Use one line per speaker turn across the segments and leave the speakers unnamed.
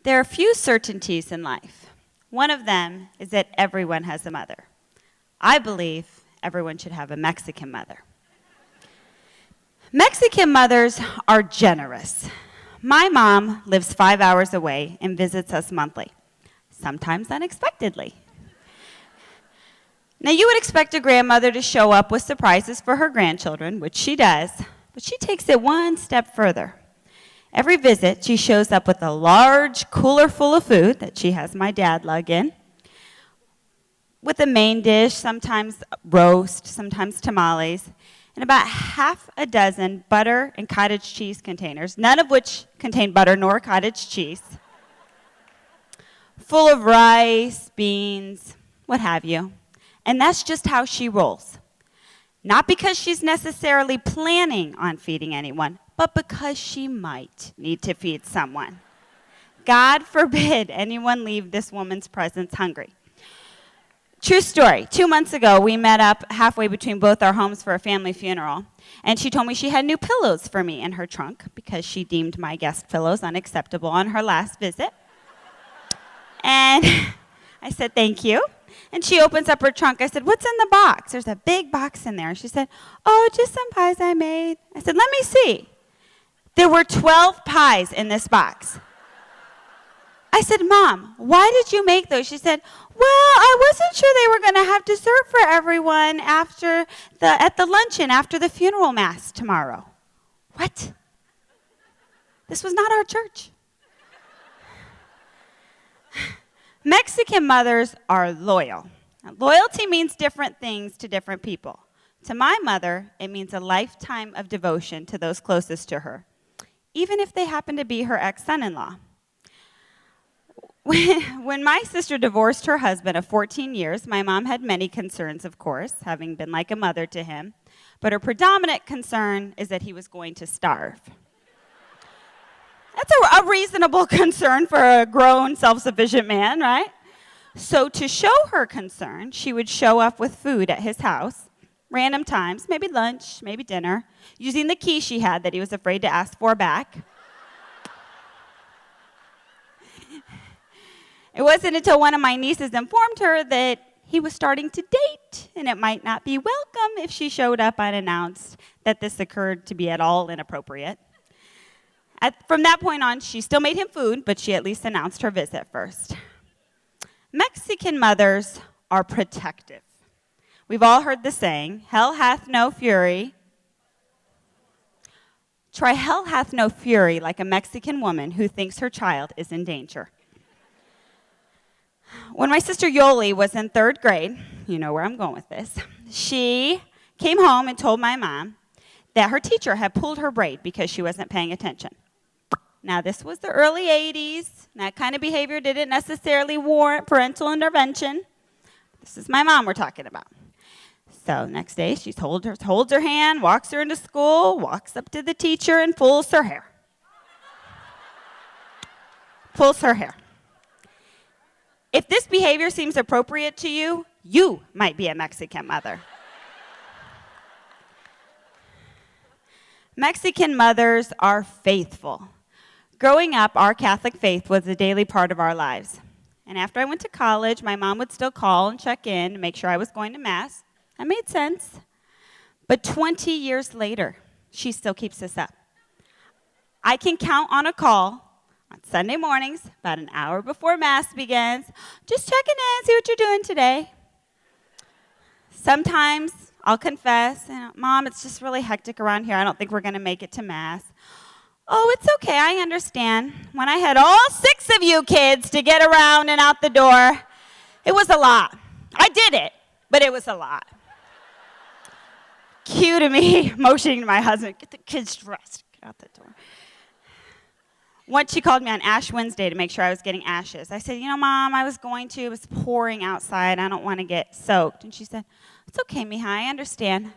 There are few certainties in life. One of them is that everyone has a mother. I believe everyone should have a Mexican mother. Mexican mothers are generous. My mom lives 5 hours away and visits us monthly, sometimes unexpectedly. Now, you would expect a grandmother to show up with surprises for her grandchildren, which she does, but she takes it one step further. Every visit, she shows up with a large cooler full of food that she has my dad lug in, with a main dish, sometimes roast, sometimes tamales, and about half a dozen butter and cottage cheese containers, none of which contain butter nor cottage cheese, full of rice, beans, what have you. And that's just how she rolls. Not because she's necessarily planning on feeding anyone, but because she might need to feed someone. God forbid anyone leave this woman's presence hungry. True story. 2 months ago, we met up halfway between both our homes for a family funeral, and she told me she had new pillows for me in her trunk because she deemed my guest pillows unacceptable on her last visit. And I said, thank you. And she opens up her trunk. I said, what's in the box? There's a big box in there. And she said, oh, just some pies I made. I said, let me see. There were 12 pies in this box. I said, Mom, why did you make those? She said, well, I wasn't sure they were going to have dessert for everyone at the luncheon after the funeral mass tomorrow. What? This was not our church. Mexican mothers are loyal. Now, loyalty means different things to different people. To my mother, it means a lifetime of devotion to those closest to her, even if they happen to be her ex-son-in-law. When my sister divorced her husband of 14 years, my mom had many concerns, of course, having been like a mother to him. But her predominant concern is that he was going to starve. That's a reasonable concern for a grown, self-sufficient man, right? So to show her concern, she would show up with food at his house, random times, maybe lunch, maybe dinner, using the key she had that he was afraid to ask for back. It wasn't until one of my nieces informed her that he was starting to date, and it might not be welcome if she showed up unannounced, that this occurred to be at all inappropriate. From that point on, she still made him food, but she at least announced her visit first. Mexican mothers are protective. We've all heard the saying, hell hath no fury. Try hell hath no fury like a Mexican woman who thinks her child is in danger. When my sister Yoli was in 3rd grade, you know where I'm going with this, she came home and told my mom that her teacher had pulled her braid because she wasn't paying attention. Now, this was the early 80s. That kind of behavior didn't necessarily warrant parental intervention. This is my mom we're talking about. So next day, she holds her hand, walks her into school, walks up to the teacher, and pulls her hair. Pulls her hair. If this behavior seems appropriate to you, you might be a Mexican mother. Mexican mothers are faithful. Growing up, our Catholic faith was a daily part of our lives. And after I went to college, my mom would still call and check in to make sure I was going to Mass. That made sense. But 20 years later, she still keeps this up. I can count on a call on Sunday mornings, about an hour before Mass begins, just checking in, see what you're doing today. Sometimes I'll confess, Mom, it's just really hectic around here. I don't think we're going to make it to Mass. Oh, it's okay, I understand. When I had all 6 of you kids to get around and out the door, it was a lot. I did it, but it was a lot. Cue to me motioning to my husband, get the kids dressed, get out the door. Once she called me on Ash Wednesday to make sure I was getting ashes. I said, Mom, I was going to. It was pouring outside. I don't want to get soaked. And she said, it's okay, Mija, I understand.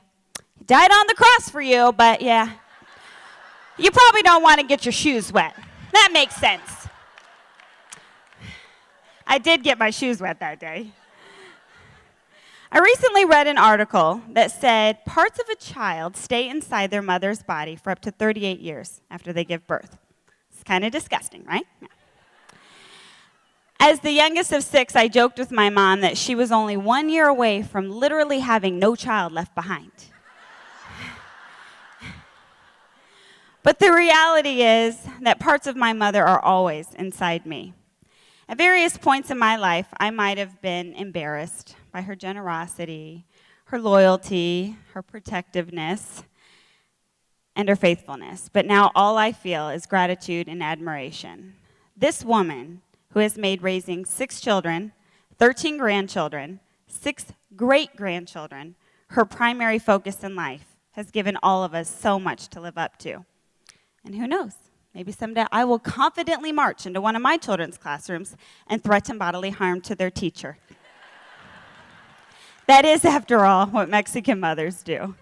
He died on the cross for you, but yeah. You probably don't want to get your shoes wet. That makes sense. I did get my shoes wet that day. I recently read an article that said parts of a child stay inside their mother's body for up to 38 years after they give birth. It's kind of disgusting, right? Yeah. As the youngest of 6, I joked with my mom that she was only 1 year away from literally having no child left behind. But the reality is that parts of my mother are always inside me. At various points in my life, I might have been embarrassed by her generosity, her loyalty, her protectiveness, and her faithfulness. But now all I feel is gratitude and admiration. This woman who has made raising 6 children, 13 grandchildren, 6 great-grandchildren, her primary focus in life, has given all of us so much to live up to. And who knows, maybe someday I will confidently march into one of my children's classrooms and threaten bodily harm to their teacher. That is, after all, what Mexican mothers do.